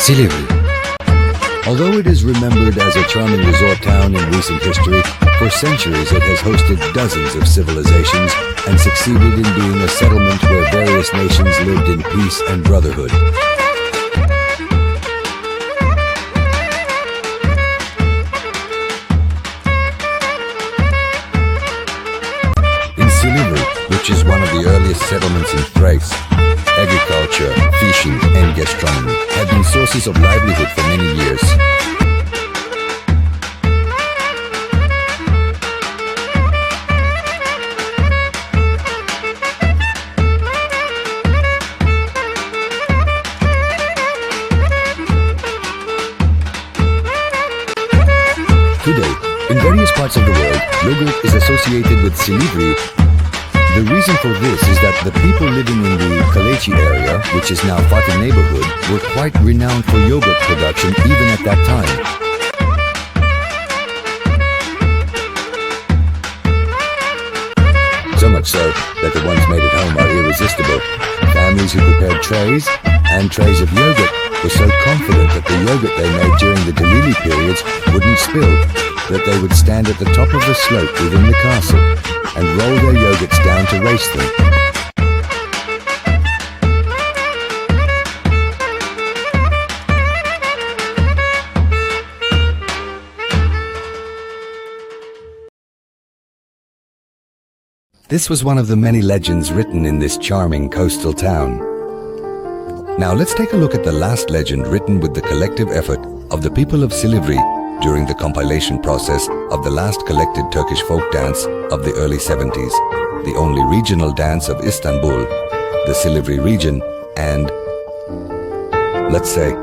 Silivri. Although it is remembered as a charming resort town in recent history, for centuries it has hosted dozens of civilizations and succeeded in being a settlement where various nations lived in peace and brotherhood. In Silivri, which is one of the earliest settlements in Thrace, agriculture, fishing and gastronomy have been sources of livelihood for many years. Today, in various parts of the world, yogurt is associated with Silivri. The reason for this is that the people living in the Kalechi area, which is now Fatih neighborhood, were quite renowned for yogurt production even at that time. So much so that the ones made at home are irresistible. Families who prepared trays and trays of yogurt were so confident that the yogurt they made during the Dalili periods wouldn't spill, that they would stand at the top of the slope within the castle and roll their yogurts down to race them. This was one of the many legends written in this charming coastal town. Now let's take a look at the last legend written with the collective effort of the people of Silivri during the compilation process of the last collected Turkish folk dance of the early 70s, the only regional dance of Istanbul, the Silivri region, and, let's say,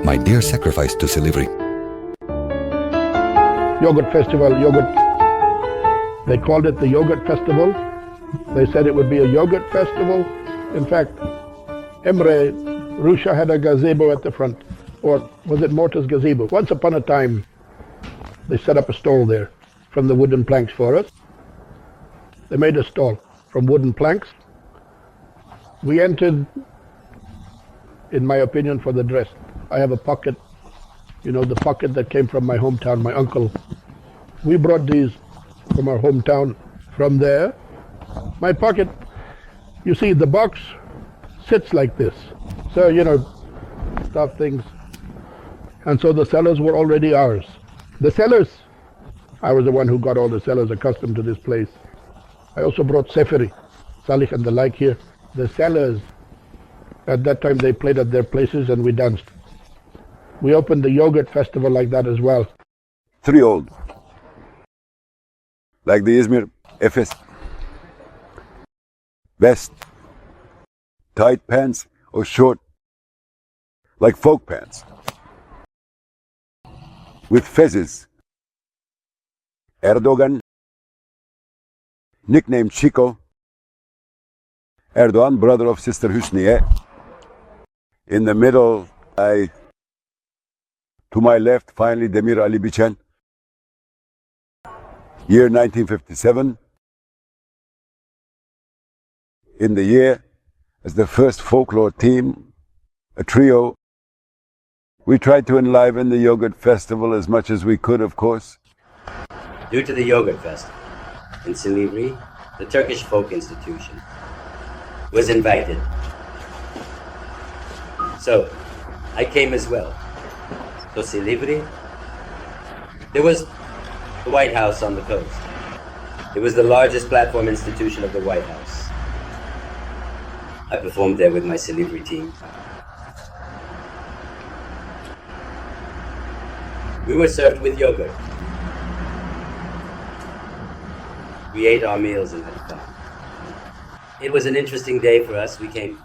my dear sacrifice to Silivri. Yogurt festival, yogurt. They called it the yogurt festival. They said it would be a yogurt festival. In fact, Emre Rusha had a gazebo at the front, or was it Morta's gazebo? Once upon a time, they set up a stall there from the wooden planks for us. They made a stall from wooden planks. We entered, in my opinion, for the dress. I have a pocket, you know, the pocket that came from my hometown, my uncle. We brought these from our hometown. From there, my pocket, you see, the box sits like this. So, you know, stuff things. And so the cellars were already ours. The cellars, I was the one who got all the cellars accustomed to this place. I also brought Seferi, Salih and the like here. The cellars, at that time they played at their places and we danced. We opened the yogurt festival like that as well. 3 old. Like the Izmir, Efes. Vest. Tight pants or short. Like folk pants. With fezzes. Erdogan, nicknamed Chico. Erdogan, brother of sister Hüsniye. In the middle, to my left, finally Demir Ali Bichen. Year 1957. In the year, as the first folklore team, a trio, we tried to enliven the yogurt festival as much as we could, of course. Due to the yogurt festival in Silivri, the Turkish Folk Institution was invited. So, I came as well. To Silivri, there was the White House on the coast. It was the largest platform institution of the White House. I performed there with my Silivri team. We were served with yogurt. We ate our meals in that farm. It was an interesting day for us. We came.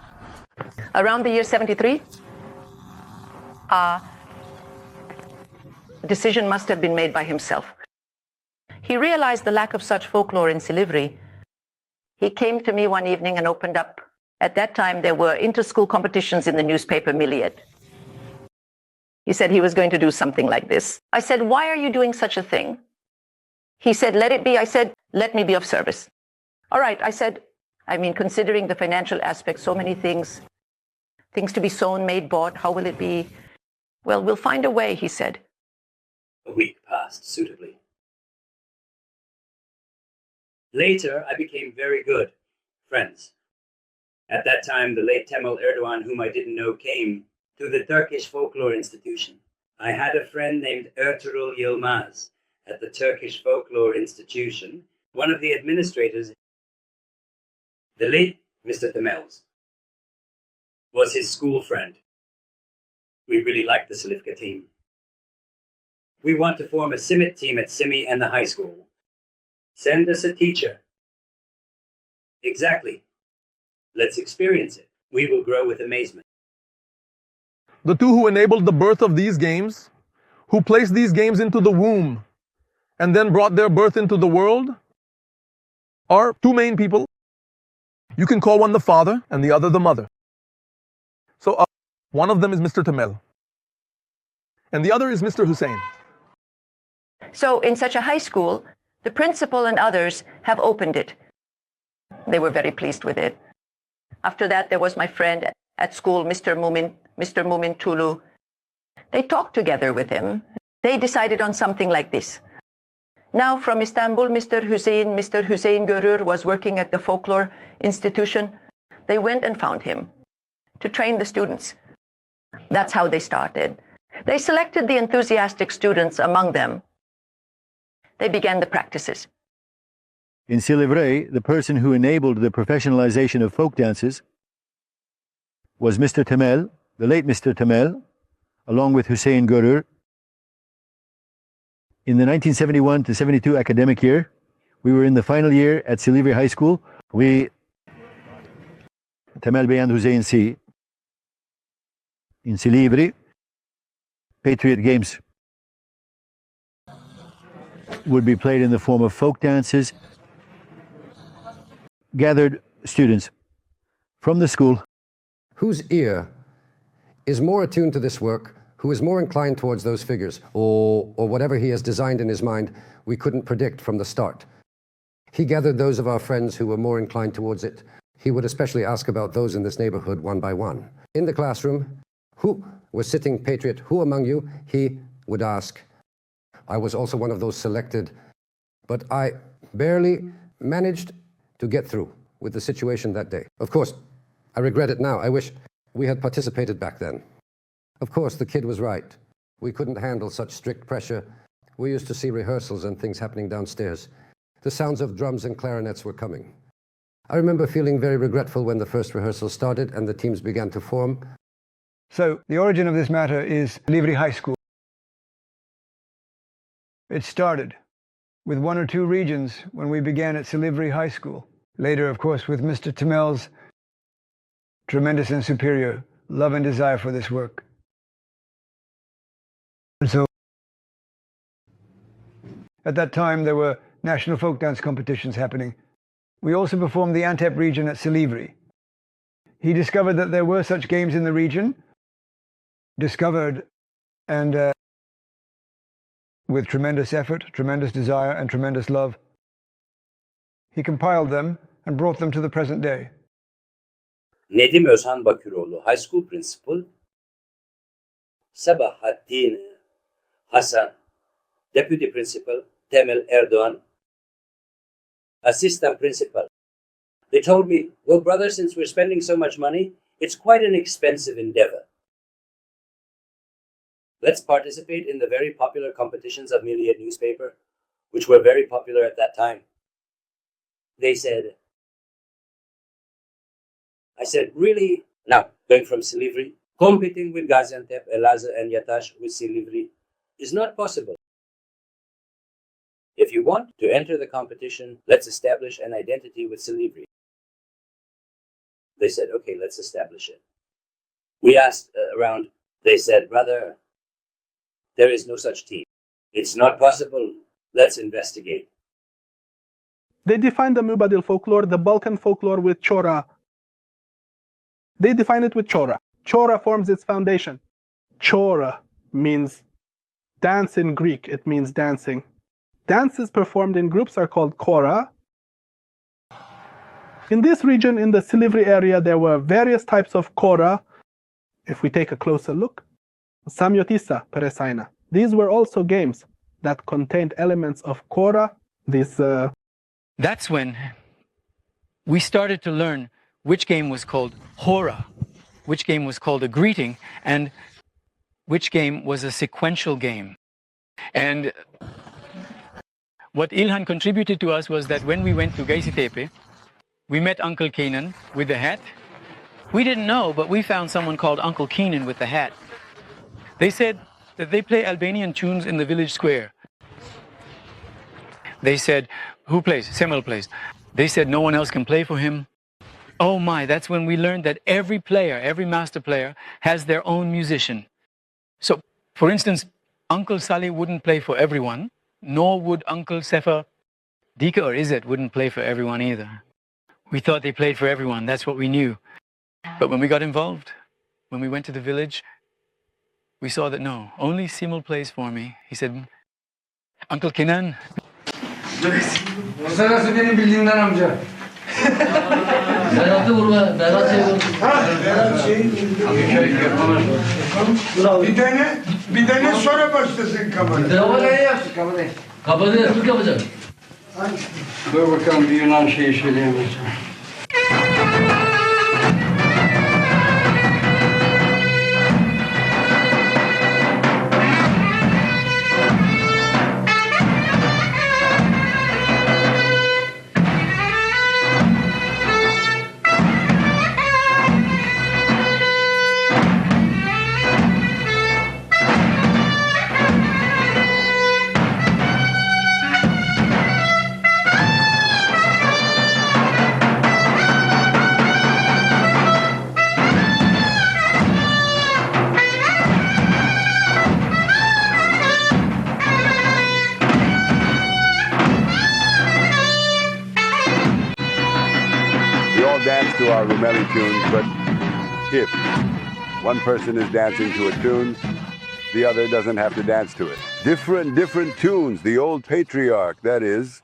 Around the year 73, a decision must have been made by himself. He realized the lack of such folklore in Silivri. He came to me one evening and opened up. At that time, there were inter-school competitions in the newspaper Milliyet. He said he was going to do something like this. I said, why are you doing such a thing? He said, let it be. I said, let me be of service. All right, I said, I mean, considering the financial aspect, so many things to be sewn, made, bought, how will it be? Well, we'll find a way, he said. A week passed suitably. Later, I became very good friends. At that time, the late Temel Erdogan, whom I didn't know, came to the Turkish Folklore Institution. I had a friend named Ertuğrul Yılmaz at the Turkish Folklore Institution. One of the administrators, the late Mr. Temels, was his school friend. We really liked the Silivri team. We want to form a Simit team at Simi and the high school. Send us a teacher. Exactly. Let's experience it. We will grow with amazement. The two who enabled the birth of these games, who placed these games into the womb, and then brought their birth into the world, are two main people. You can call one the father and the other the mother. So one of them is Mr. Temel, and the other is Mr. Hussein. So in such a high school, the principal and others have opened it. They were very pleased with it. After that, there was my friend at school, Mr. Mumin Tulu. They talked together with him. They decided on something like this. Now from Istanbul, Mr. Hüseyin Görür was working at the Folklore Institution. They went and found him to train the students. That's how they started. They selected the enthusiastic students among them. They began the practices. In Silivri, the person who enabled the professionalization of folk dances was Mr. Temel, the late Mr. Temel, along with Hüseyin Görür. In the 1971 to 72 academic year, we were in the final year at Silivri High School. Temel Bey and Hüseyin C. in Silivri, Patriot Games would be played in the form of folk dances. Gathered students from the school. Whose ear is more attuned to this work, who is more inclined towards those figures, or whatever he has designed in his mind, we couldn't predict from the start. He gathered those of our friends who were more inclined towards it. He would especially ask about those in this neighborhood one by one. In the classroom, who was sitting patriot, who among you? He would ask. I was also one of those selected, but I barely managed to get through with the situation that day. Of course, I regret it now. I wish we had participated back then. Of course, the kid was right. We couldn't handle such strict pressure. We used to see rehearsals and things happening downstairs. The sounds of drums and clarinets were coming. I remember feeling very regretful when the first rehearsal started and the teams began to form. So, the origin of this matter is Silivri High School. It started with one or two regions when we began at Silivri High School. Later, of course, with Mr. Temel's tremendous and superior love and desire for this work. And so, at that time, there were national folk dance competitions happening. We also performed the Antep region at Silivri. He discovered that there were such games in the region, and with tremendous effort, tremendous desire, and tremendous love, he compiled them and brought them to the present day. Nedim Özhan Baküroğlu, high school principal. Sabahattin Hasan, deputy principal. Temel Erdoğan, assistant principal. They told me, well, brother, since we're spending so much money, it's quite an expensive endeavor. Let's participate in the very popular competitions of Milliyet newspaper, which were very popular at that time. They said, I said, really? Now, going from Silivri, competing with Gaziantep, Elazığ, and Yataş with Silivri is not possible. If you want to enter the competition, let's establish an identity with Silivri. They said, okay, let's establish it. We asked around. They said, brother, there is no such team. It's not possible. Let's investigate. They defined the Mubadil folklore, the Balkan folklore, with Chora. They define it with Chora. Chora forms its foundation. Chora means dance in Greek. It means dancing. Dances performed in groups are called Kora. In this region, in the Silivri area, there were various types of Kora. If we take a closer look, Samyotissa Peresaina. These were also games that contained elements of kora, this That's when we started to learn which game was called hora, which game was called a greeting, and which game was a sequential game. And what Ilhan contributed to us was that when we went to Gaisitepe, we met Uncle Kenan with the hat. We didn't know, but we found someone called Uncle Kenan with the hat. They said that they play Albanian tunes in the village square. They said, who plays? Semel plays. They said no one else can play for him. Oh my, that's when we learned that every player, every master player has their own musician. So, for instance, Uncle Salih wouldn't play for everyone, nor would Uncle Sefa Dika or Izzet wouldn't play for everyone either. We thought they played for everyone, that's what we knew. But when we got involved, when we went to the village, we saw that no, only Simul plays for me. He said, Uncle Kenan. Orası benim bildiğimden amca. Berat'ı vurma, Berat Bir tane sonra başlasın kamerayı. Kamerayı yaptık, kamerayı. Kamerayı yapıp yapacak. Dur bakalım bir Yunan şeyi söyleyemeyeceğim. Dance to our Rumeli tunes, but if one person is dancing to a tune, the other doesn't have to dance to it. Different tunes, the old patriarch, that is,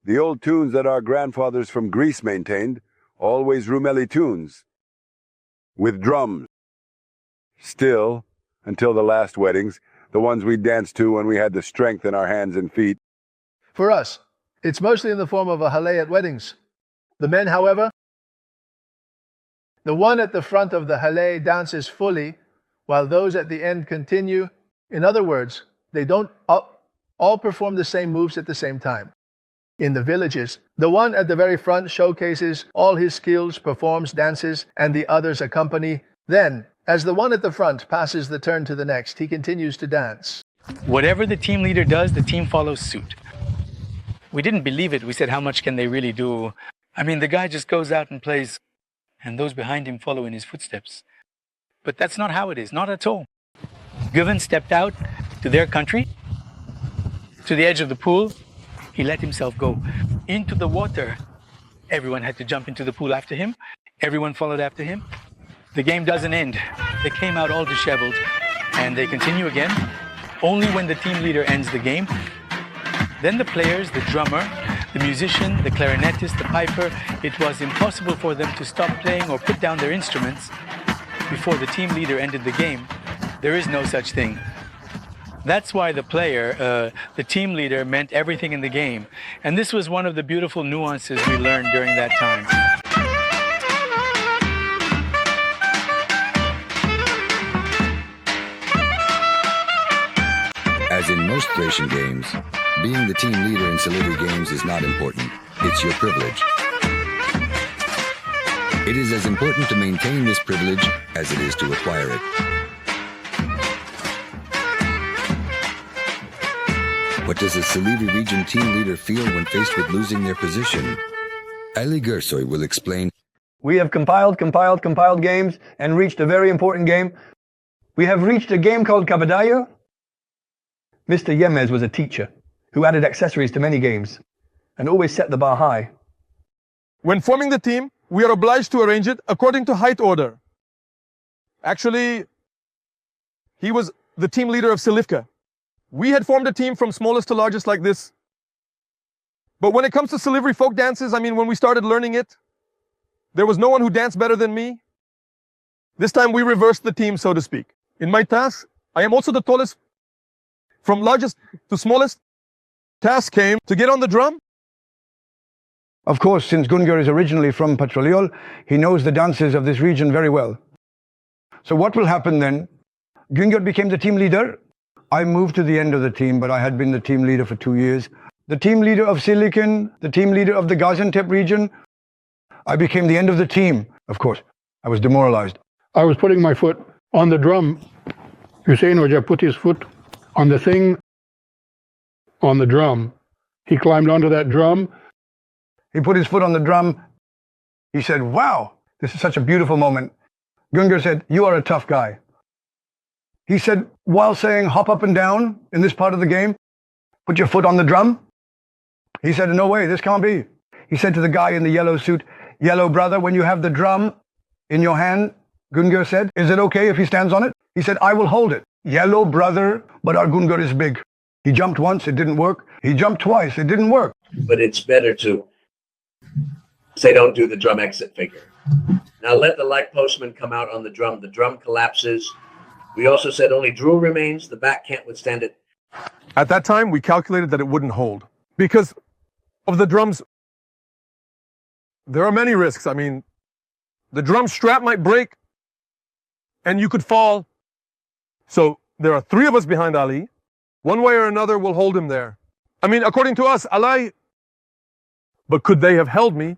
the old tunes that our grandfathers from Greece maintained, always Rumeli tunes, with drums. Still, until the last weddings, the ones we danced to when we had the strength in our hands and feet. For us, it's mostly in the form of a halay at weddings. The men, however, the one at the front of the halay dances fully, while those at the end continue. In other words, they don't all perform the same moves at the same time. In the villages, the one at the very front showcases all his skills, performs dances, and the others accompany. Then, as the one at the front passes the turn to the next, he continues to dance. Whatever the team leader does, the team follows suit. We didn't believe it. We said, how much can they really do? I mean, the guy just goes out and plays, and those behind him follow in his footsteps. But that's not how it is, not at all. Govan stepped out to their country, to the edge of the pool. He let himself go into the water. Everyone had to jump into the pool after him. Everyone followed after him. The game doesn't end. They came out all disheveled, and they continue again. Only when the team leader ends the game, then the players, the drummer, the musician, the clarinetist, the piper, it was impossible for them to stop playing or put down their instruments before the team leader ended the game. There is no such thing. That's why the player, the team leader, meant everything in the game. And this was one of the beautiful nuances we learned during that time. As in most Thracian games, being the team leader in Silivri games is not important. It's your privilege. It is as important to maintain this privilege as it is to acquire it. What does a Silivri region team leader feel when faced with losing their position? Ali Gersoy will explain. We have compiled games and reached a very important game. We have reached a game called Kabadayo. Mr. Yemez was a teacher who added accessories to many games and always set the bar high. When forming the team, we are obliged to arrange it according to height order. Actually, he was the team leader of Silivka. We had formed a team from smallest to largest like this. But when it comes to Silivri folk dances, I mean, when we started learning it, there was no one who danced better than me. This time we reversed the team, so to speak. In my task, I am also the tallest. From largest to smallest, task came to get on the drum. Of course, since Gungur is originally from Patroliol, he knows the dances of this region very well. So what will happen then? Gungur became the team leader. I moved to the end of the team, but I had been the team leader for 2 years. The team leader of Silicon, the team leader of the Gaziantep region. I became the end of the team. Of course, I was demoralized. I was putting my foot on the drum. Hussein Hoja put his foot on the thing on the drum. He climbed onto that drum. He put his foot on the drum. He said, wow, this is such a beautiful moment. Gungur said, you are a tough guy. He said, while saying hop up and down in this part of the game, put your foot on the drum. He said, no way, this can't be. He said to the guy in the yellow suit, yellow brother, when you have the drum in your hand, Gungur said, is it okay if he stands on it? He said, I will hold it. Yellow brother, but our Gungur is big. He jumped once, it didn't work. He jumped twice, it didn't work. But it's better to say don't do the drum exit figure. Now let the light postman come out on the drum collapses. We also said only drill remains, the back can't withstand it. At that time, we calculated that it wouldn't hold. Because of the drums, there are many risks. I mean, the drum strap might break and you could fall. So there are 3 of us behind Ali. One way or another, we'll hold him there. I mean, according to us, Ali. But could they have held me?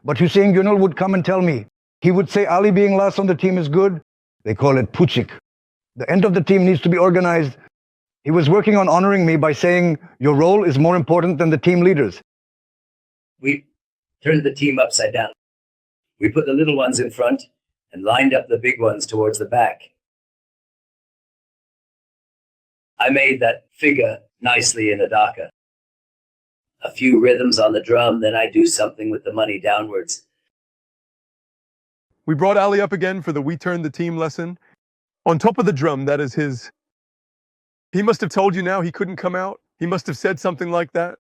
But Hussein Gunul would come and tell me. He would say Ali being last on the team is good. They call it puchik. The end of the team needs to be organized. He was working on honoring me by saying, your role is more important than the team leaders. We turned the team upside down. We put the little ones in front and lined up the big ones towards the back. I made that figure nicely in a dhaka. A few rhythms on the drum, then I do something with the money downwards. We brought Ali up again for the We Turned the Team lesson. On top of the drum, that is his. He must have told you now he couldn't come out. He must have said something like that.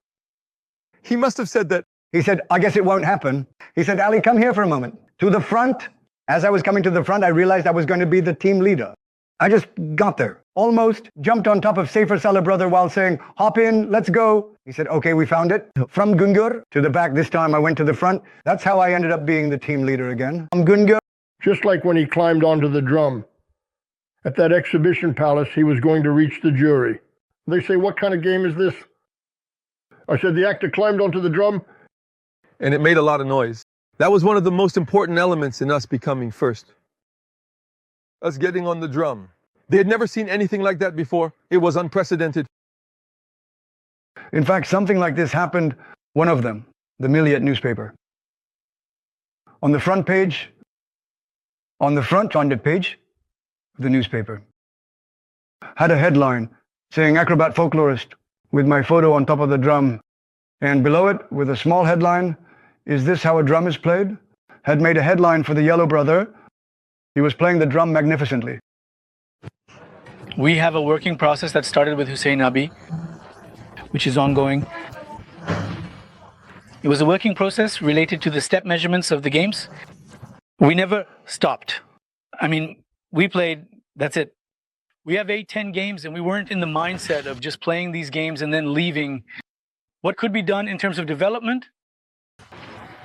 He must have said that. He said, I guess it won't happen. He said, Ali, come here for a moment. To the front. As I was coming to the front, I realized I was going to be the team leader. I just got there. Almost jumped on top of Safer Salah brother while saying, hop in, let's go. He said, okay, we found it. From Gungur to the back, this time I went to the front. That's how I ended up being the team leader again. From Gungur. Just like when he climbed onto the drum. At that exhibition palace, he was going to reach the jury. They say, what kind of game is this? I said, the actor climbed onto the drum. And it made a lot of noise. That was one of the most important elements in us becoming first. Us getting on the drum. They had never seen anything like that before. It was unprecedented. In fact, something like this happened, one of them, the Milliyet newspaper. On the front page, on the front page of the newspaper, had a headline saying acrobat folklorist with my photo on top of the drum. And below it, with a small headline, is this how a drum is played? Had made a headline for the yellow brother. He was playing the drum magnificently. We have a working process that started with Hussein Abi, which is ongoing. It was a working process related to the step measurements of the games. We never stopped. I mean, we played, that's it. We have 8-10 games and we weren't in the mindset of just playing these games and then leaving. What could be done in terms of development?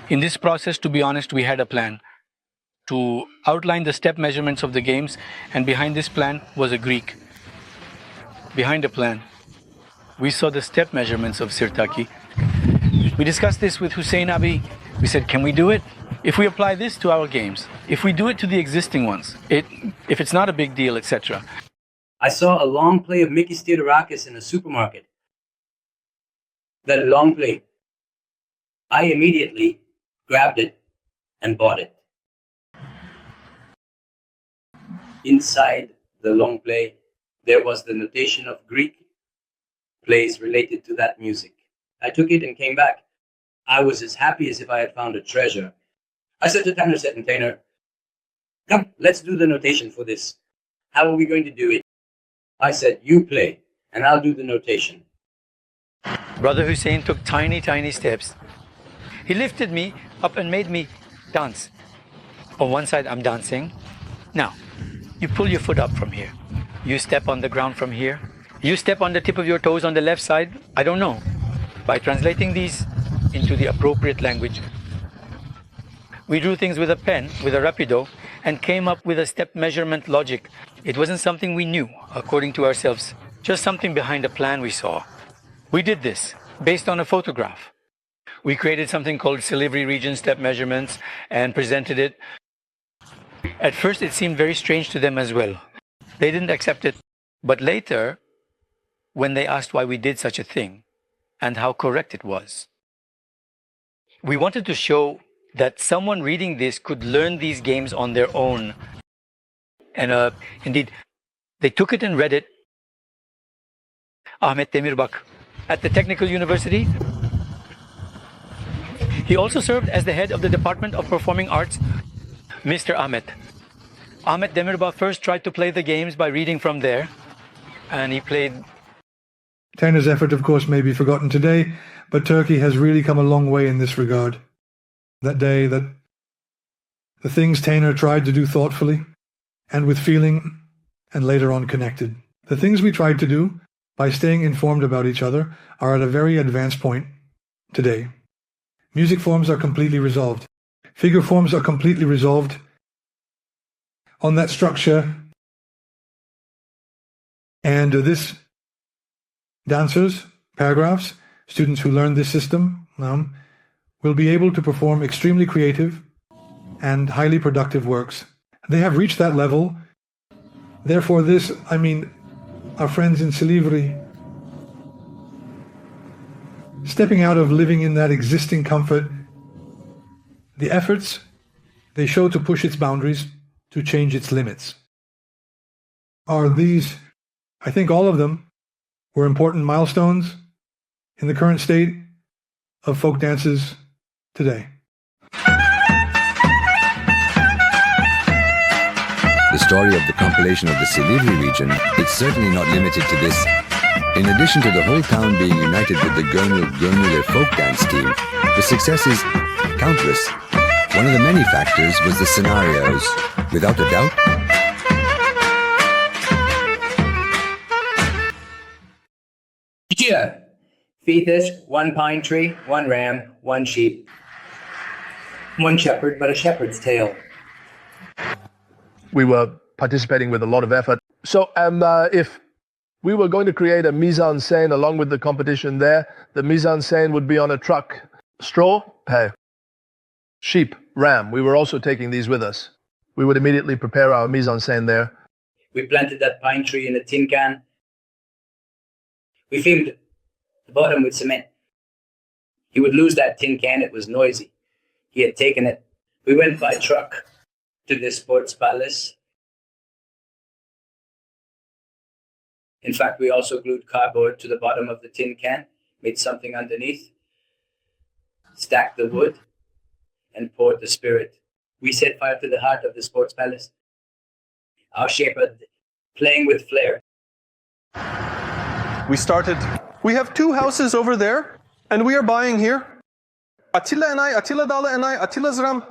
In this process, to be honest, we had a plan to outline the step measurements of the games, and behind this plan was a Greek. Behind the plan, we saw the step measurements of Sirtaki. We discussed this with Hussein Abi. We said, can we do it? If we apply this to our games, if we do it to the existing ones, if it's not a big deal, etc. I saw a long play of Mickey Steaudakis in a supermarket. That long play. I immediately grabbed it and bought it. Inside the long play, there was the notation of Greek plays related to that music. I took it and came back. I was as happy as if I had found a treasure. I said to Tanner Set and Tainer, come, let's do the notation for this. How are we going to do it? I said, you play, and I'll do the notation. Brother Hussein took tiny, tiny steps. He lifted me up and made me dance. On one side, I'm dancing. Now, you pull your foot up from here. You step on the ground from here. You step on the tip of your toes on the left side. I don't know. By translating these into the appropriate language, we drew things with a pen, with a rapido, and came up with a step measurement logic. It wasn't something we knew, according to ourselves, just something behind a plan we saw. We did this based on a photograph. We created something called Silivri Region Step Measurements and presented it. At first, it seemed very strange to them as well. They didn't accept it. But later, when they asked why we did such a thing and how correct it was, we wanted to show that someone reading this could learn these games on their own. And indeed, they took it and read it. Ahmet Demirbak at the Technical University. He also served as the head of the Department of Performing Arts. Mr. Ahmet Demirbak first tried to play the games by reading from there, and he played. Taner's effort, of course, may be forgotten today, but Turkey has really come a long way in this regard. That day, that the things Taner tried to do thoughtfully and with feeling, and later on connected. The things we tried to do, by staying informed about each other, are at a very advanced point today. Music forms are completely resolved. Figure forms are completely resolved on that structure. And this dancers, paragraphs, students who learn this system will be able to perform extremely creative and highly productive works. They have reached that level. Therefore our friends in Silivri, stepping out of living in that existing comfort, the efforts they show to push its boundaries, to change its limits, are these, I think all of them, were important milestones in the current state of folk dances today. The story of the compilation of the Silivri region is certainly not limited to this. In addition to the whole town being united with the Gönül folk dance team, the success is countless. One of the many factors was the scenarios. Without a doubt, Fetus, one pine tree, one ram, one sheep, one shepherd, but a shepherd's tail. We were participating with a lot of effort. So if we were going to create a mise-en-scène along with the competition there, the mise-en-scène would be on a truck. Straw, hay. Sheep, ram. We were also taking these with us. We would immediately prepare our mise-en-scène there. We planted that pine tree in a tin can. We filled the bottom with cement. He would lose that tin can. It was noisy. He had taken it. We went by truck to the sports palace. In fact, we also glued cardboard to the bottom of the tin can, made something underneath, stacked the wood, and poured the spirit. We set fire to the heart of the sports palace. Our shepherd playing with flair. We have 2 houses over there, and we are buying here. Attila and I, Attila Dala and I, Attila's ram.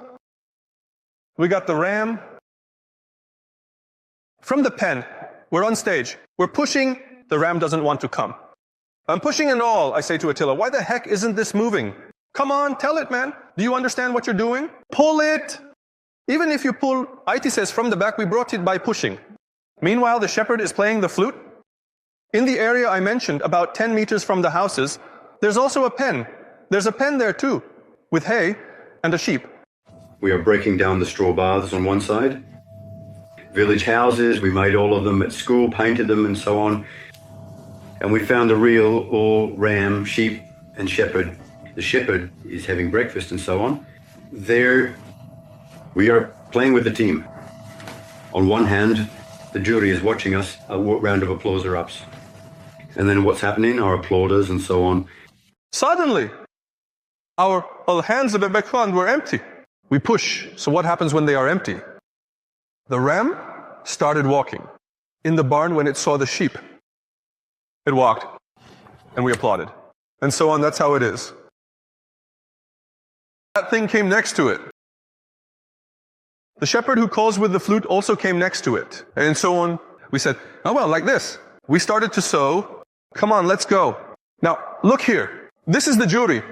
We got the ram. From the pen, we're on stage. We're pushing, the ram doesn't want to come. I'm pushing and all, I say to Attila, why the heck isn't this moving? Come on, tell it, man. Do you understand what you're doing? Pull it. Even if you pull, Aiti says, from the back, we brought it by pushing. Meanwhile, the shepherd is playing the flute. In the area I mentioned, about 10 meters from the houses, there's also a pen. There's a pen there too, with hay and a sheep. We are breaking down the straw baths on one side. Village houses, we made all of them at school, painted them and so on. And we found the real all ram, sheep and shepherd. The shepherd is having breakfast and so on. There we are playing with the team. On one hand, the jury is watching us, a round of applause erupts. And then what's happening? Our applauders and so on. Suddenly, our hands of Bebekhan were empty. We push. So what happens when they are empty? The ram started walking. In the barn when it saw the sheep, it walked. And we applauded. And so on, that's how it is. That thing came next to it. The shepherd who calls with the flute also came next to it. And so on. We said, oh well, like this. We started to sew. Come on, let's go. Now, look here. This is the jury.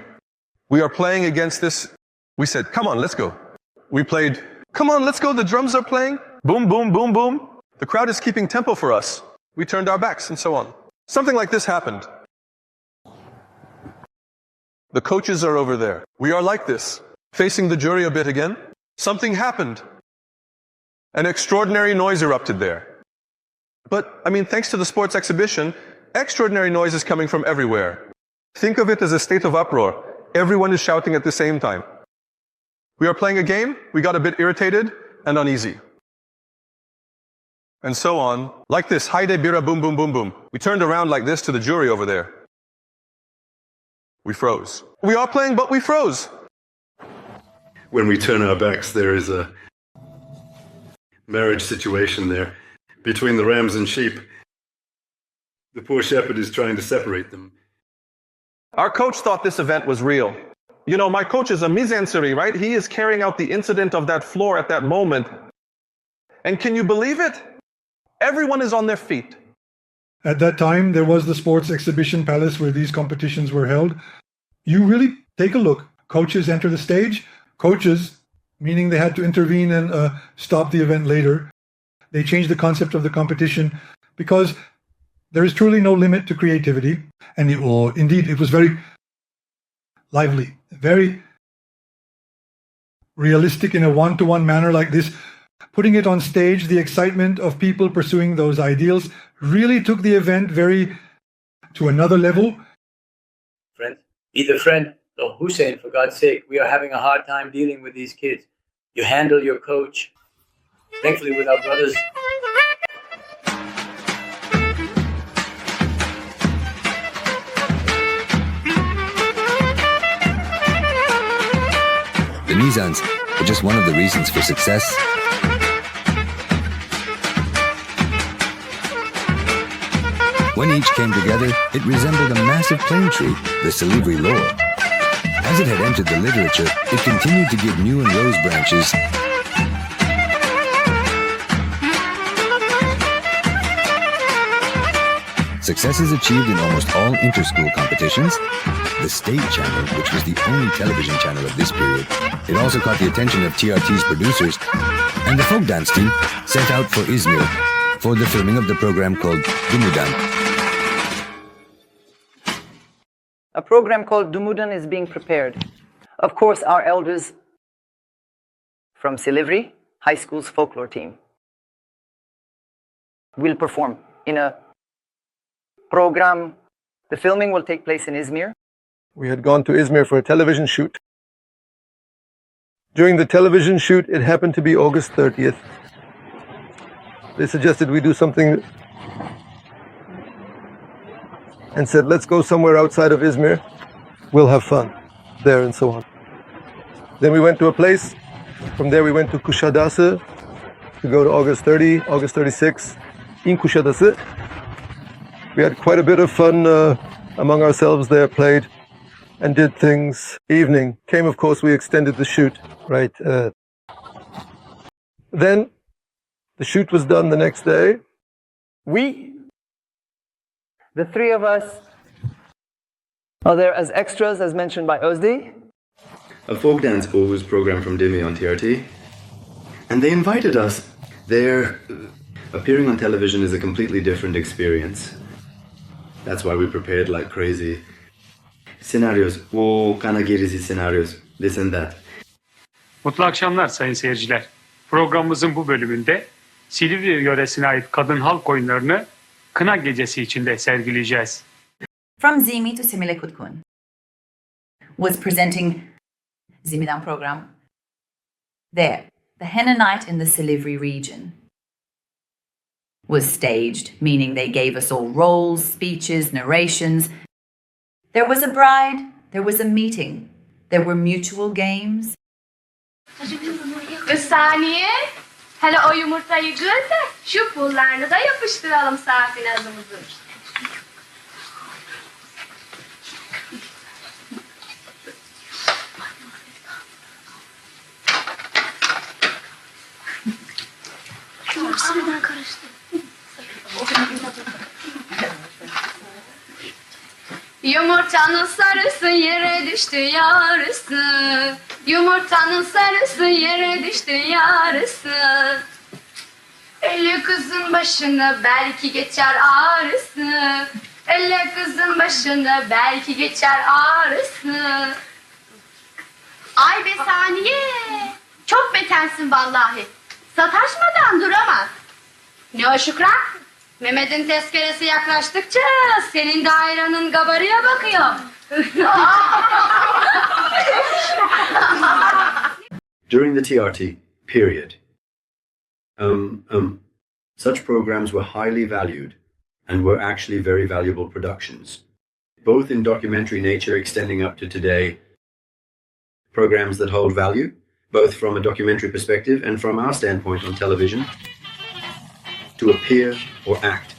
We are playing against this. We said, come on, let's go. We played, come on, let's go. The drums are playing. Boom, boom, boom, boom. The crowd is keeping tempo for us. We turned our backs and so on. Something like this happened. The coaches are over there. We are like this, facing the jury a bit again. Something happened. An extraordinary noise erupted there. But, I mean, thanks to the sports exhibition, extraordinary noise is coming from everywhere. Think of it as a state of uproar. Everyone is shouting at the same time. We are playing a game, we got a bit irritated and uneasy. And so on, like this, Hayde bira boom boom boom boom. We turned around like this to the jury over there. We froze. We are playing, but we froze. When we turn our backs, there is a marriage situation there between the rams and sheep. The poor shepherd is trying to separate them. Our coach thought this event was real. You know, my coach is a mise-en-scène, right? He is carrying out the incident of that floor at that moment. And can you believe it? Everyone is on their feet. At that time, there was the Sports Exhibition Palace where these competitions were held. You really take a look. Coaches enter the stage. Coaches, meaning they had to intervene and stop the event later. They changed the concept of the competition because there is truly no limit to creativity. And indeed, it was very lively, very realistic in a one-to-one manner like this. Putting it on stage, the excitement of people pursuing those ideals really took the event to another level. Friend, either friend or Hussein, for God's sake, we are having a hard time dealing with these kids. You handle your coach. Thankfully, with our brothers. The Nizans are just one of the reasons for success. When each came together, it resembled a massive plane tree, the Silivri lore. As it had entered the literature, it continued to give new and rose branches. Success is achieved in almost all inter-school competitions. The State Channel, which was the only television channel of this period, it also caught the attention of TRT's producers, and the folk dance team set out for Izmir for the filming of the program called Dumudan. A program called Dumudan is being prepared. Of course, our elders from Silivri High School's folklore team will perform in a program. The filming will take place in Izmir. We had gone to Izmir for a television shoot. During the television shoot, it happened to be August 30th. They suggested we do something and said, let's go somewhere outside of Izmir. We'll have fun there and so on. Then we went to a place. From there we went to Kuşadası to go to August 30, August 36 in Kuşadası. We had quite a bit of fun among ourselves there, played and did things. Evening came, of course, we extended the shoot, right? Then the shoot was done the next day. The three of us are there as extras, as mentioned by Özdi. A folk dance ball was programmed from Dimi on TRT, and they invited us. There, appearing on television is a completely different experience. That's why we prepared like crazy. Scenarios, kana gerisi scenarios, this and that. Mutlu akşamlar sayın seyirciler. Programımızın bu bölümünde Silivri yöresine ait kadın halk oyunlarını Kına Gecesi içinde sergileyeceğiz. From Zimi to Simile Kutkun was presenting Zimi'dan program. There, the henna night in the Silivri region was staged, meaning they gave us all roles, speeches, narrations. There was a bride, there was a meeting, there were mutual games. Bir saniye. Hele o yumurtayı kır da şu pullarını da yapıştıralım safinazımızın. Yoksa birden karıştı. Yumurtanın sarısı yere düştü yarısı. Yumurtanın sarısı yere düştü yarısı. Elle kızın başına belki geçer ağrısı. Elle kızın başına belki geçer ağrısı. Ay be Saniye. Çok betersin vallahi. Sataşmadan duramaz. Ne o Şükran? Mehmet'in tezkeresi yaklaştıkça senin de ayranın gabarıya bakıyor. During the TRT period, such programs were highly valued and were actually very valuable productions, both in documentary nature extending up to today, programs that hold value, both from a documentary perspective and from our standpoint on television, to appear or act.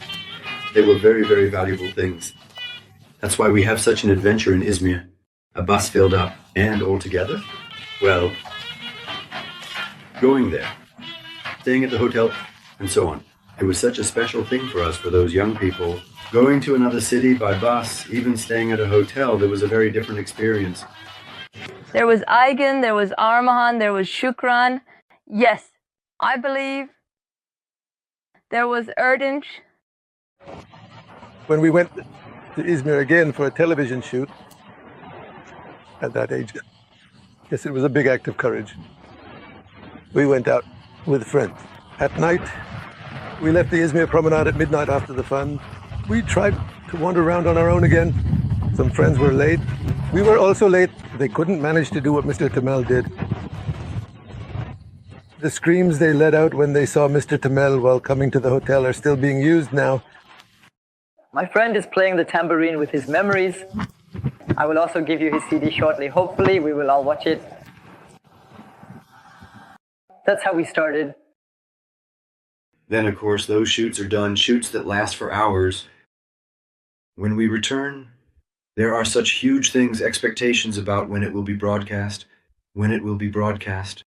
They were very, very valuable things. That's why we have such an adventure in Izmir, a bus filled up, and altogether, well, going there, staying at the hotel, and so on. It was such a special thing for us, for those young people. Going to another city by bus, even staying at a hotel, there was a very different experience. There was Aygun, there was Armahan, there was Shukran. Yes, I believe there was Erdinç. When we went to Izmir again for a television shoot, at that age, yes, it was a big act of courage. We went out with friends. At night, we left the Izmir promenade at midnight after the fun. We tried to wander around on our own again. Some friends were late. We were also late. They couldn't manage to do what Mr. Temel did. The screams they let out when they saw Mr. Temel while coming to the hotel are still being used now. My friend is playing the tambourine with his memories. I will also give you his CD shortly. Hopefully, we will all watch it. That's how we started. Then, of course, those shoots are done, shoots that last for hours. When we return, there are such huge things, expectations about when it will be broadcast, when it will be broadcast.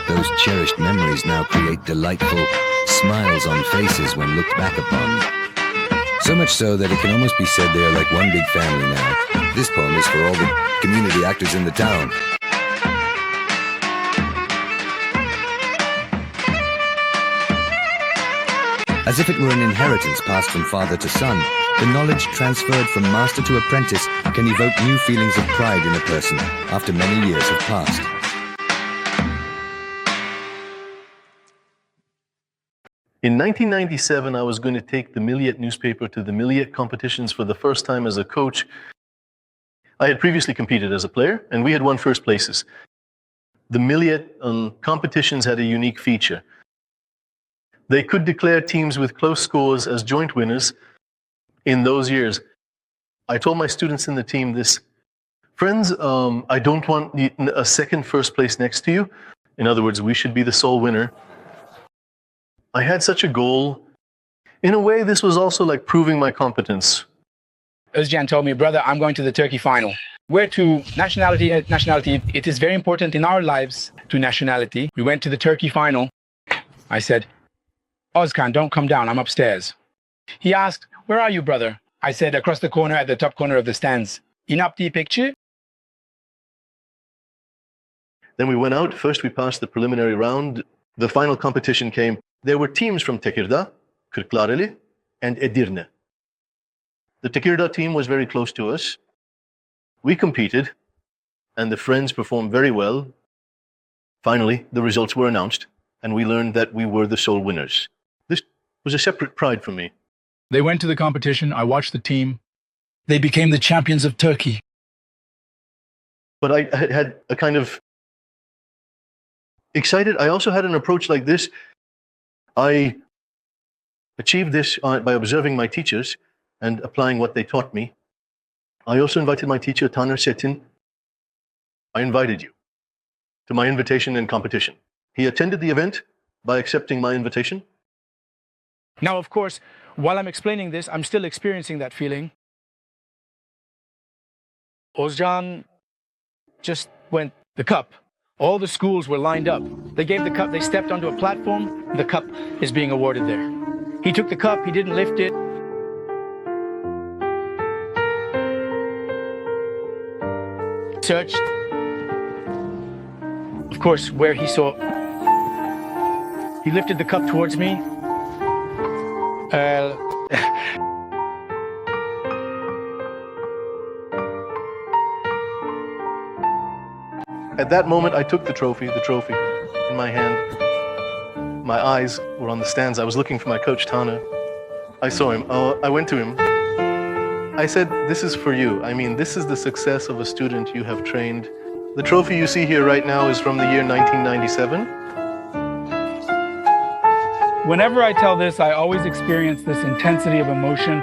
Those cherished memories now create delightful smiles on faces when looked back upon. So much so that it can almost be said they are like one big family now. This poem is for all the community actors in the town. As if it were an inheritance passed from father to son, the knowledge transferred from master to apprentice can evoke new feelings of pride in a person after many years have passed. In 1997, I was going to take the Milliyet newspaper to the Milliyet competitions for the first time as a coach. I had previously competed as a player, and we had won first places. The Milliyet competitions had a unique feature. They could declare teams with close scores as joint winners in those years. I told my students in the team this, friends, I don't want a second first place next to you. In other words, we should be the sole winner. I had such a goal. In a way, this was also like proving my competence. Özcan told me, brother, I'm going to the Turkey final. Where to nationality, it is very important in our lives to nationality. We went to the Turkey final. I said, Özcan, don't come down, I'm upstairs. He asked, where are you, brother? I said, across the corner at the top corner of the stands. İnapti picture? Then we went out. First, we passed the preliminary round. The final competition came. There were teams from Tekirdağ, Kırklareli, and Edirne. The Tekirdağ team was very close to us. We competed, and the friends performed very well. Finally, the results were announced, and we learned that we were the sole winners. This was a separate pride for me. They went to the competition. I watched the team. They became the champions of Turkey. But I had a kind of excited. I also had an approach like this. I achieved this by observing my teachers and applying what they taught me. I also invited my teacher, Taner Setin. I invited you to my invitation and competition. He attended the event by accepting my invitation. Now, of course, while I'm explaining this, I'm still experiencing that feeling. Ozcan just went, the cup. All the schools were lined up. They gave the cup, they stepped onto a platform, the cup is being awarded there. He took the cup, he didn't lift it. Searched, of course, where he saw. He lifted the cup towards me. At that moment, I took the trophy in my hand. My eyes were on the stands. I was looking for my coach, Tana. I saw him. I went to him. I said, "This is for you. I mean, this is the success of a student you have trained." The trophy you see here right now is from the year 1997. Whenever I tell this, I always experience this intensity of emotion.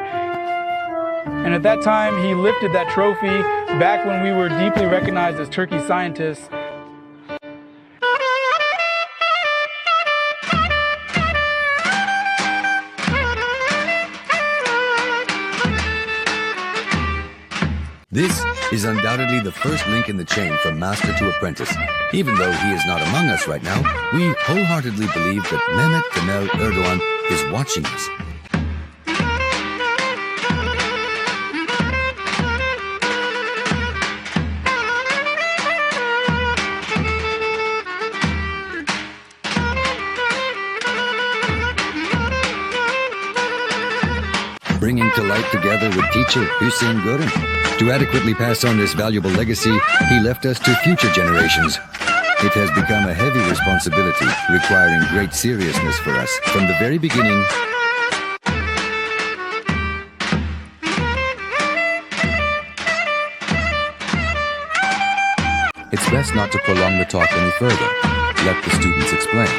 And at that time, he lifted that trophy back when we were deeply recognized as Turkey scientists. This is undoubtedly the first link in the chain from master to apprentice. Even though he is not among us right now, we wholeheartedly believe that Mehmet Temel Erdoğan is watching us. Bringing to light together with teacher Hüseyin Görün. To adequately pass on this valuable legacy, he left us to future generations. It has become a heavy responsibility, requiring great seriousness for us. From the very beginning, it's best not to prolong the talk any further. Let the students explain.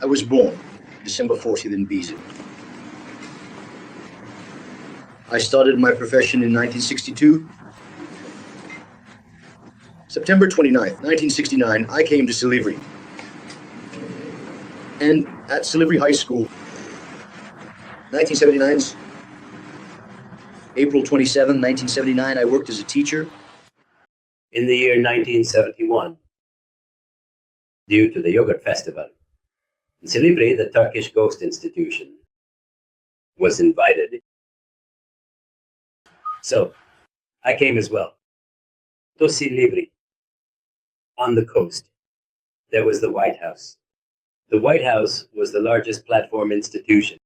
I was born December 40th in Biza. I started my profession in 1962. September 29th, 1969, I came to Silivri. And at Silivri High School, 1979's April 27, 1979, I worked as a teacher. In the year 1971, due to the yogurt festival, in Silivri, the Turkish Ghost Institution was invited. So I came as well. To Silivri, on the coast, there was the White House. The White House was the largest platform institution.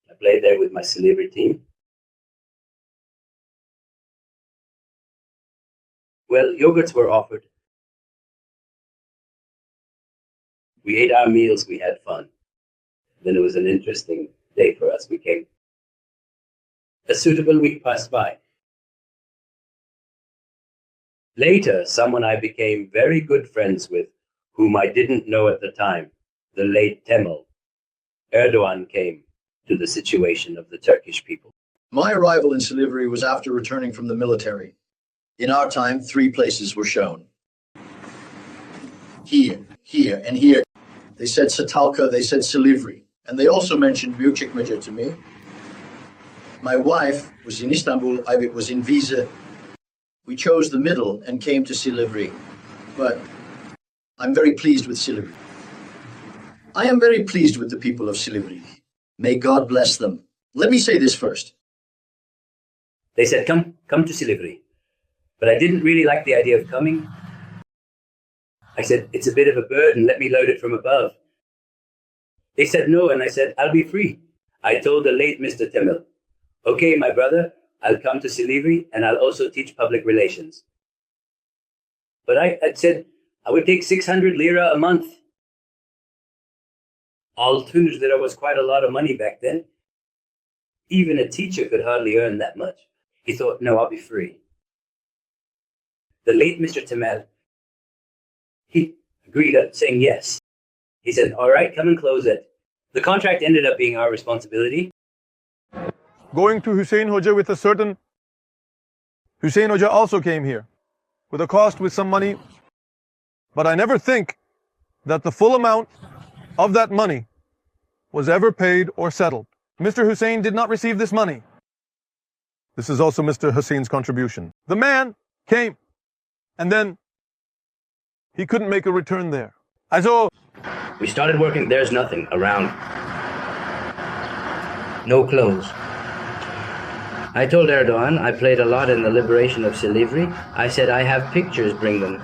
I played there with my Silivri team. Well, yogurts were offered. We ate our meals, we had fun. Then it was an interesting day for us. We came. A suitable week passed by. Later, someone I became very good friends with, whom I didn't know at the time, the late Temel Erdoğan, came to the situation of the Turkish people. My arrival in Silivri was after returning from the military. In our time, 3 places were shown. Here, and here. They said Satalka, they said Silivri, and they also mentioned Büyükçekmece to me. My wife was in Istanbul, I was in Visa. We chose the middle and came to Silivri, but I'm very pleased with Silivri. I am very pleased with the people of Silivri. May God bless them. Let me say this first. They said, come to Silivri. But I didn't really like the idea of coming. I said, it's a bit of a burden, let me load it from above. They said no, and I said, I'll be free. I told the late Mr. Temel, okay, my brother, I'll come to Silivri, and I'll also teach public relations. But I said, I would take 600 lira a month. All twos, there was quite a lot of money back then. Even a teacher could hardly earn that much. He thought, no, I'll be free. The late Mr. Temel, he agreed up saying yes. He said, all right, come and close it. The contract ended up being our responsibility. Going to Hussein Hoja with a certain... Hussein Hoja also came here with a cost, with some money. But I never think that the full amount of that money was ever paid or settled. Mr. Hussein did not receive this money. This is also Mr. Hussein's contribution. The man came, and then he couldn't make a return there. Also, we started working. There's nothing around. No clothes. I told Erdogan, I played a lot in the liberation of Silivri. I said, I have pictures, bring them.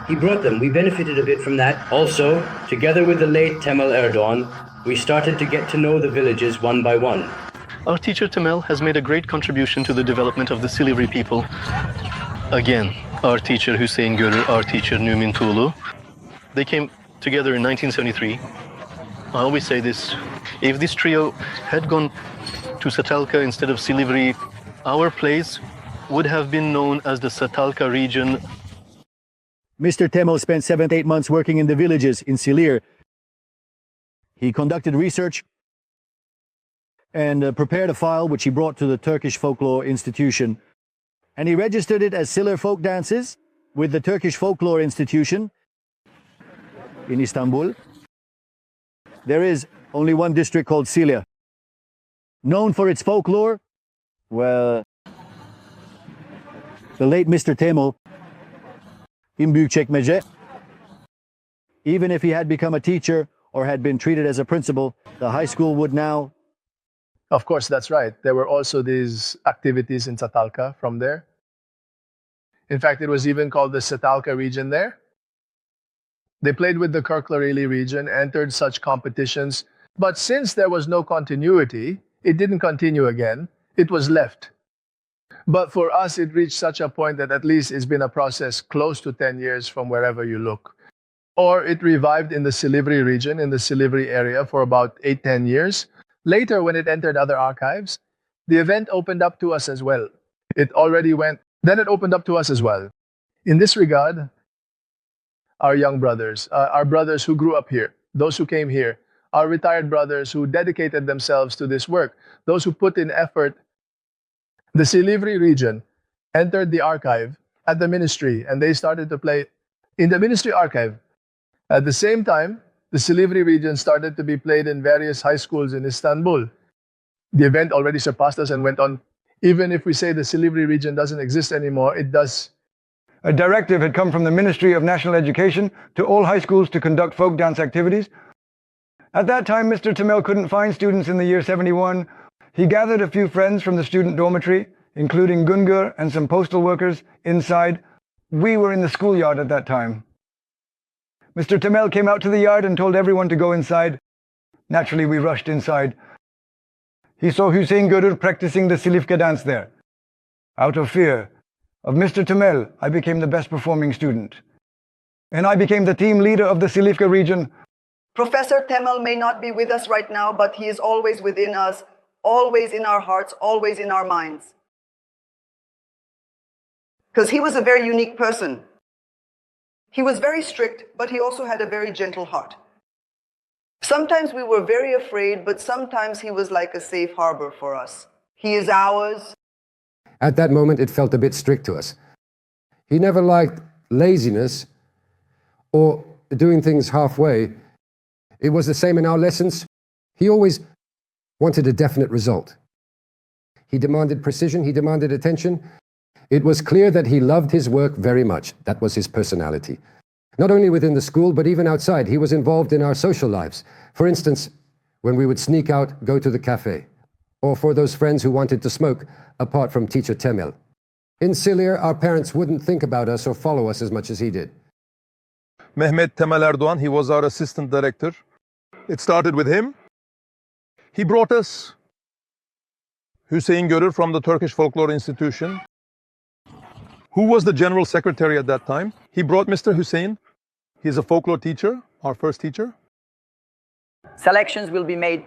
He brought them. We benefited a bit from that. Also, together with the late Temel Erdogan, we started to get to know the villages one by one. Our teacher Temel has made a great contribution to the development of the Silivri people. Again, our teacher Hüseyin Görür, our teacher Numin Tuğlu, they came together in 1973. I always say this, if this trio had gone to Satalka instead of Silivri, our place would have been known as the Satalka region. Mr. Temel spent 7 to 8 months working in the villages in Silir. He conducted research and prepared a file which he brought to the Turkish Folklore Institution. And he registered it as Silivri Folk Dances with the Turkish Folklore Institution in Istanbul. There is only one district called Silivri. Known for its folklore, well, the late Mr. Temel in Büyükçekmece, even if he had become a teacher or had been treated as a principal, the high school would now... Of course, that's right. There were also these activities in Satalka from there. In fact, it was even called the Satalka region there. They played with the Kirklareli region, entered such competitions. But since there was no continuity, it didn't continue again. It was left. But for us, it reached such a point that at least it's been a process close to 10 years from wherever you look. Or it revived in the Silivri region, in the Silivri area for about 8-10 years. Later, when it entered other archives, the event opened up to us as well. It already went, then it opened up to us as well. In this regard, our young brothers, our brothers who grew up here, those who came here, our retired brothers who dedicated themselves to this work, those who put in effort, the Silivri region entered the archive at the ministry and they started to play in the ministry archive. At the same time, the Silivri region started to be played in various high schools in Istanbul. The event already surpassed us and went on. Even if we say the Silivri region doesn't exist anymore, it does. A directive had come from the Ministry of National Education to all high schools to conduct folk dance activities. At that time, Mr. Temel couldn't find students in the year 71. He gathered a few friends from the student dormitory, including Gungur and some postal workers, inside. We were in the schoolyard at that time. Mr. Temel came out to the yard and told everyone to go inside. Naturally, we rushed inside. He saw Hüseyin Görür practicing the Silifke dance there. Out of fear of Mr. Temel, I became the best performing student. And I became the team leader of the Silifke region. Professor Temel may not be with us right now, but he is always within us, always in our hearts, always in our minds. Because he was a very unique person. He was very strict, but he also had a very gentle heart. Sometimes we were very afraid, but sometimes he was like a safe harbor for us. He is ours. At that moment, it felt a bit strict to us. He never liked laziness or doing things halfway. It was the same in our lessons. He always wanted a definite result. He demanded precision, he demanded attention. It was clear that he loved his work very much. That was his personality. Not only within the school, but even outside. He was involved in our social lives. For instance, when we would sneak out, go to the cafe, or for those friends who wanted to smoke, apart from teacher Temel. In Silir, our parents wouldn't think about us or follow us as much as he did. Mehmet Temel Erdoğan, he was our assistant director. It started with him. He brought us Hüseyin Görür from the Turkish Folklore Institution, who was the general secretary at that time. He brought Mr. Hüseyin. He's a folklore teacher, our first teacher. Selections will be made.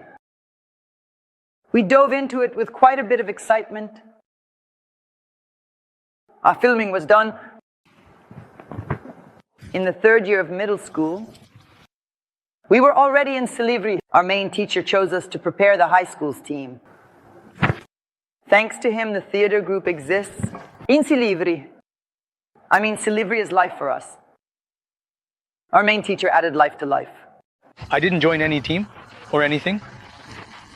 We dove into it with quite a bit of excitement. Our filming was done in the 3rd year of middle school. We were already in Silivri. Our main teacher chose us to prepare the high school's team. Thanks to him, the theater group exists in Silivri. I mean, Silivri is life for us. Our main teacher added life to life. I didn't join any team or anything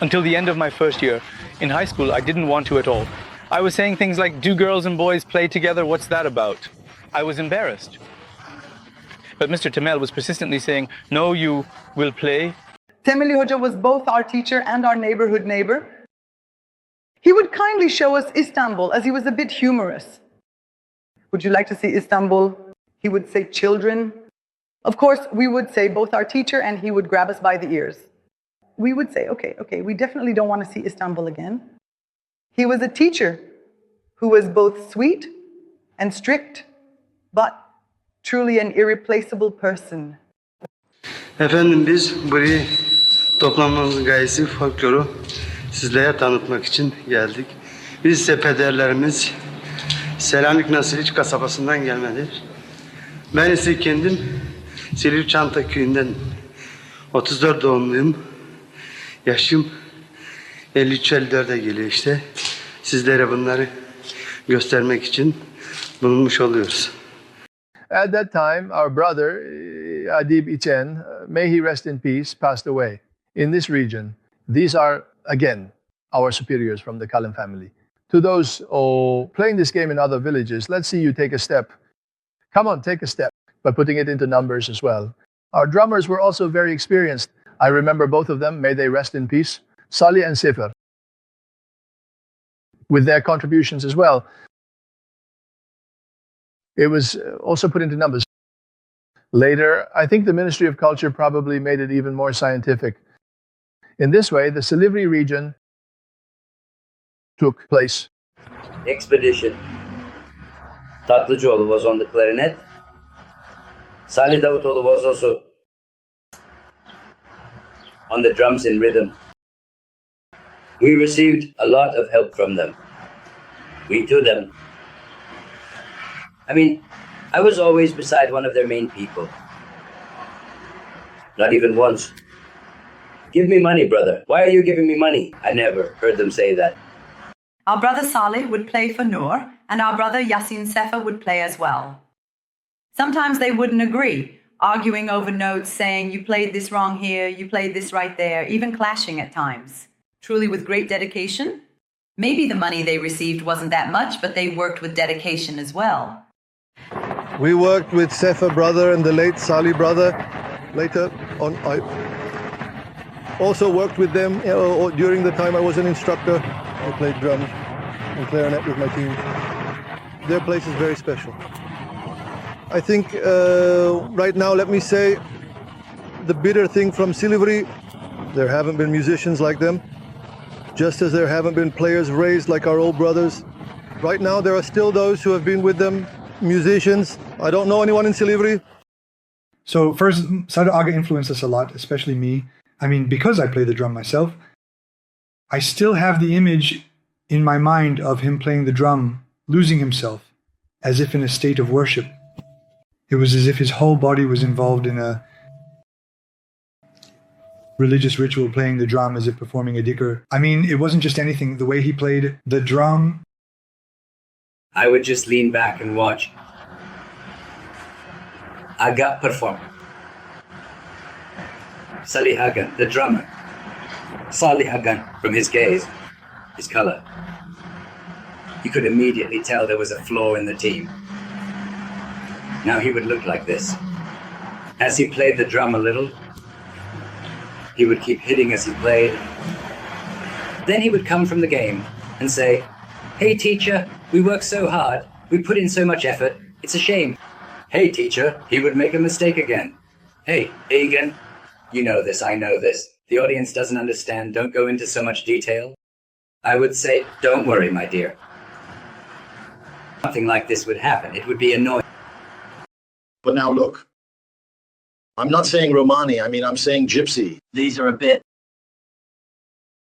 until the end of my first year. In high school, I didn't want to at all. I was saying things like, do girls and boys play together? What's that about? I was embarrassed. But Mr. Temel was persistently saying, no, you will play. Temeli Hoca was both our teacher and our neighborhood neighbor. He would kindly show us Istanbul as he was a bit humorous. Would you like to see Istanbul? He would say children. Of course, we would say both our teacher and he would grab us by the ears. We would say, okay, we definitely don't want to see Istanbul again. He was a teacher who was both sweet and strict, but truly an irreplaceable person. Efendim biz burayı toplanmamızın gayesi folkloru sizlere tanıtmak için geldik. Biz ise pederlerimiz Selanik Nasiliç kasabasından gelmedir. Ben ise kendim Silivri Çanta köyünden 34 doğumluyum. Yaşım 53-54'e geliyor işte. Sizlere bunları göstermek için bulunmuş oluyoruz. At that time, our brother, Adib Ichen, may he rest in peace, passed away. In this region, these are, again, our superiors from the Kalin family. To those playing this game in other villages, let's see you take a step. Come on, take a step, by putting it into numbers as well. Our drummers were also very experienced. I remember both of them, may they rest in peace, Salih and Sefer, with their contributions as well. It was also put into numbers. Later, I think the Ministry of Culture probably made it even more scientific. In this way, the Silivri region took place. Expedition. Tatlıcıoğlu was on the clarinet. Salih Davutoğlu was also on the drums and rhythm. We received a lot of help from them. We to them. I mean, I was always beside one of their main people. Not even once. Give me money, brother. Why are you giving me money? I never heard them say that. Our brother Salih would play for Noor, and our brother Yasin Sefa would play as well. Sometimes they wouldn't agree, arguing over notes, saying, you played this wrong here, you played this right there, even clashing at times. Truly with great dedication. Maybe the money they received wasn't that much, but they worked with dedication as well. We worked with Sefa brother and the late Salih brother. Later on, I also worked with them during the time I was an instructor. I played drums and clarinet with my team. Their place is very special. I think right now, let me say, the bitter thing from Silivri, there haven't been musicians like them, just as there haven't been players raised like our old brothers. Right now, there are still those who have been with them, musicians. I don't know anyone in Silivri. So first, Sada Aga influenced us a lot, especially me. I mean, because I play the drum myself, I still have the image in my mind of him playing the drum, losing himself, as if in a state of worship. It was as if his whole body was involved in a religious ritual, playing the drum as if performing a dhikr. I mean, it wasn't just anything. The way he played the drum. I would just lean back and watch Aga perform. Salih Aga, the drummer. Salih Aga, from his gaze, his color. You could immediately tell there was a flaw in the team. Now he would look like this. As he played the drum a little, he would keep hitting as he played. Then he would come from the game and say, "Hey teacher, we work so hard, we put in so much effort, it's a shame." "Hey teacher," he would make a mistake again. "Hey, Egan, you know this, I know this. The audience doesn't understand, don't go into so much detail." I would say, "Don't worry, my dear." Something like this would happen, it would be annoying. But now look, I'm not saying Romani, I mean, I'm saying Gypsy. These are a bit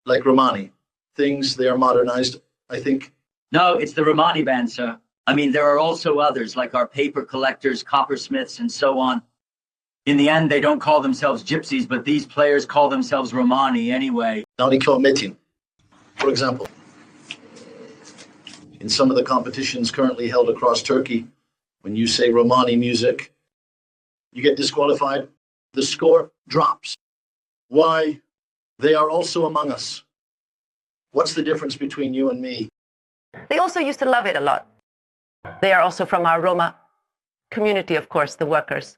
like Romani. Things, they are modernized, I think. No, it's the Romani band, sir. I mean, there are also others, like our paper collectors, coppersmiths, and so on. In the end, they don't call themselves gypsies, but these players call themselves Romani anyway. Naliko Metin, for example. In some of the competitions currently held across Turkey, when you say Romani music, you get disqualified, the score drops. Why? They are also among us. What's the difference between you and me? They also used to love it a lot. They are also from our Roma community, of course, the workers.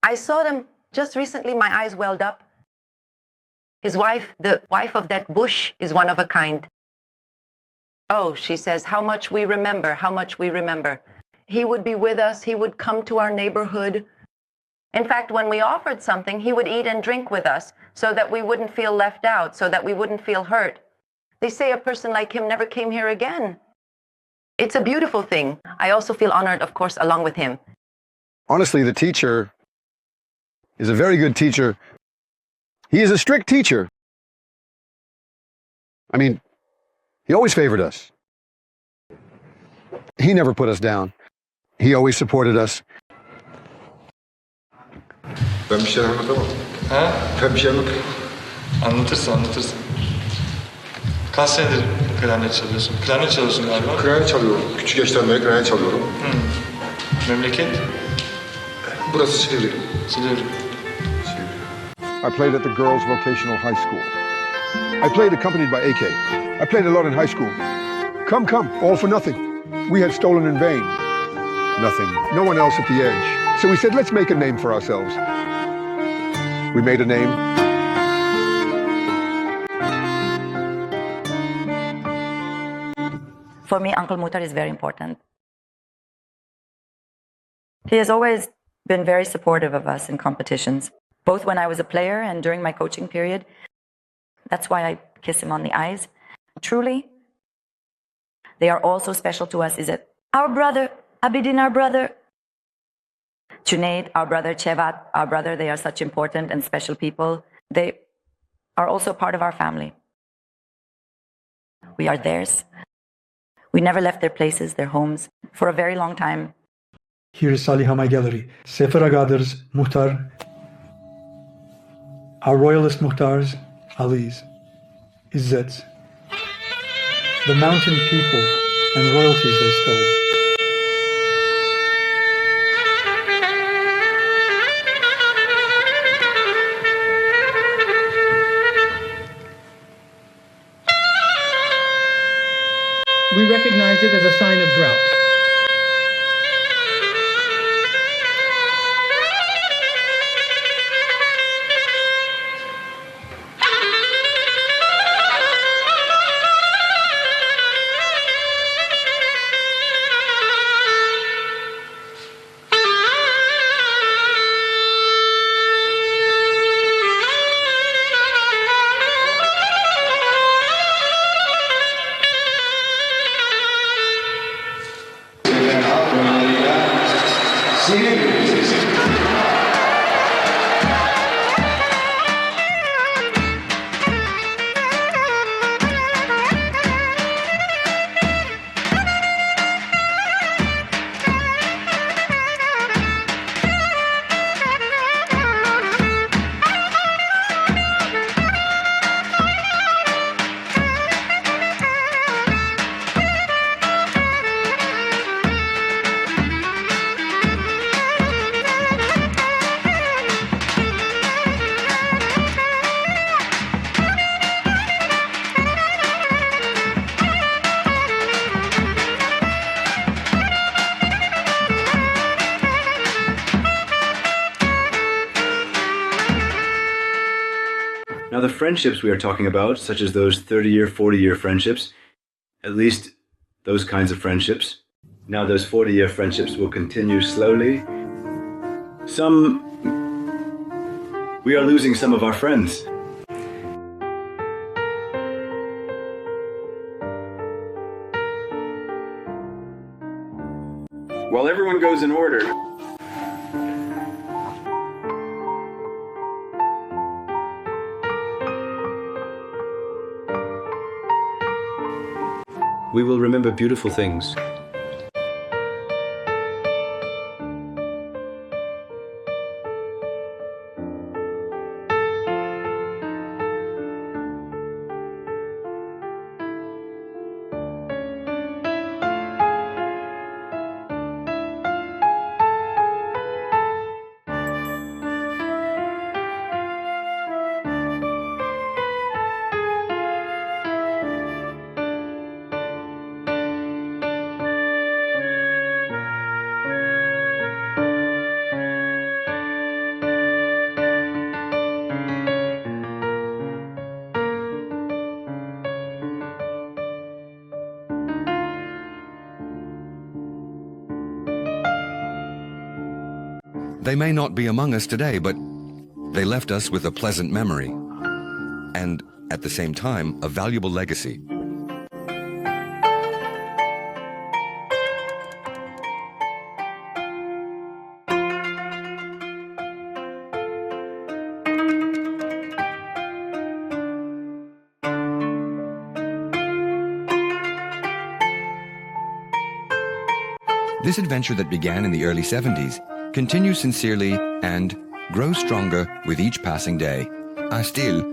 I saw them just recently, my eyes welled up. His wife, the wife of that bush, is one of a kind. Oh, she says, how much we remember, how much we remember. He would be with us, he would come to our neighborhood. In fact, when we offered something, he would eat and drink with us so that we wouldn't feel left out, so that we wouldn't feel hurt. They say a person like him never came here again. It's a beautiful thing. I also feel honored, of course, along with him. Honestly, the teacher is a very good teacher. He is a strict teacher. I mean, he always favored us. He never put us down. He always supported us. Ben bir şey anlatamam. Ha? Ben bir şey anlatamam. Anlatırsın, anlatırsın. Kaç senedir klarnet çalıyorsun? Klarnet çalıyorsun galiba. Klarnet çalıyorum. Küçük yaştan beri klarnet çalıyorum. Memleket? Burası Silivri. Silivri. I played at the girls' vocational high school. I played accompanied by AK. I played a lot in high school. Come, come, all for nothing. We had stolen in vain. Nothing. No one else at the edge. So we said, let's make a name for ourselves. We made a name. For me, Uncle Muhtar is very important. He has always been very supportive of us in competitions, both when I was a player and during my coaching period. That's why I kiss him on the eyes. Truly, they are also special to us. Is it our brother, Abidin, our brother, Junaid, our brother, Chevat, our brother. They are such important and special people. They are also part of our family. We are theirs. We never left their places, their homes, for a very long time. Here is Salihama Gallery, Sefer Agadar's Muhtar, our royalist Muhtars, Alis, Izzets, the mountain people and royalties they stole. We recognized it as a sign of drought. Now, the friendships we are talking about, such as those 30-year, 40-year friendships, at least those kinds of friendships, now those 40-year friendships will continue slowly. We are losing some of our friends. While everyone goes in order, we will remember beautiful things. They may not be among us today, but they left us with a pleasant memory and, at the same time, a valuable legacy. This adventure that began in the early 70s continues sincerely and grows stronger with each passing day. Still,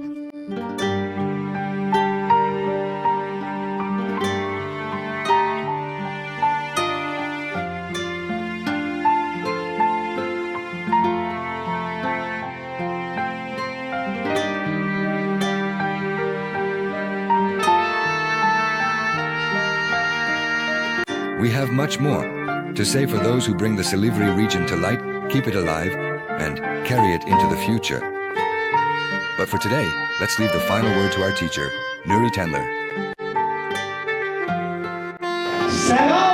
we have much more to say for those who bring the Silivri region to light, keep it alive, and carry it into the future. But for today, let's leave the final word to our teacher, Nuri Tendler. Selam!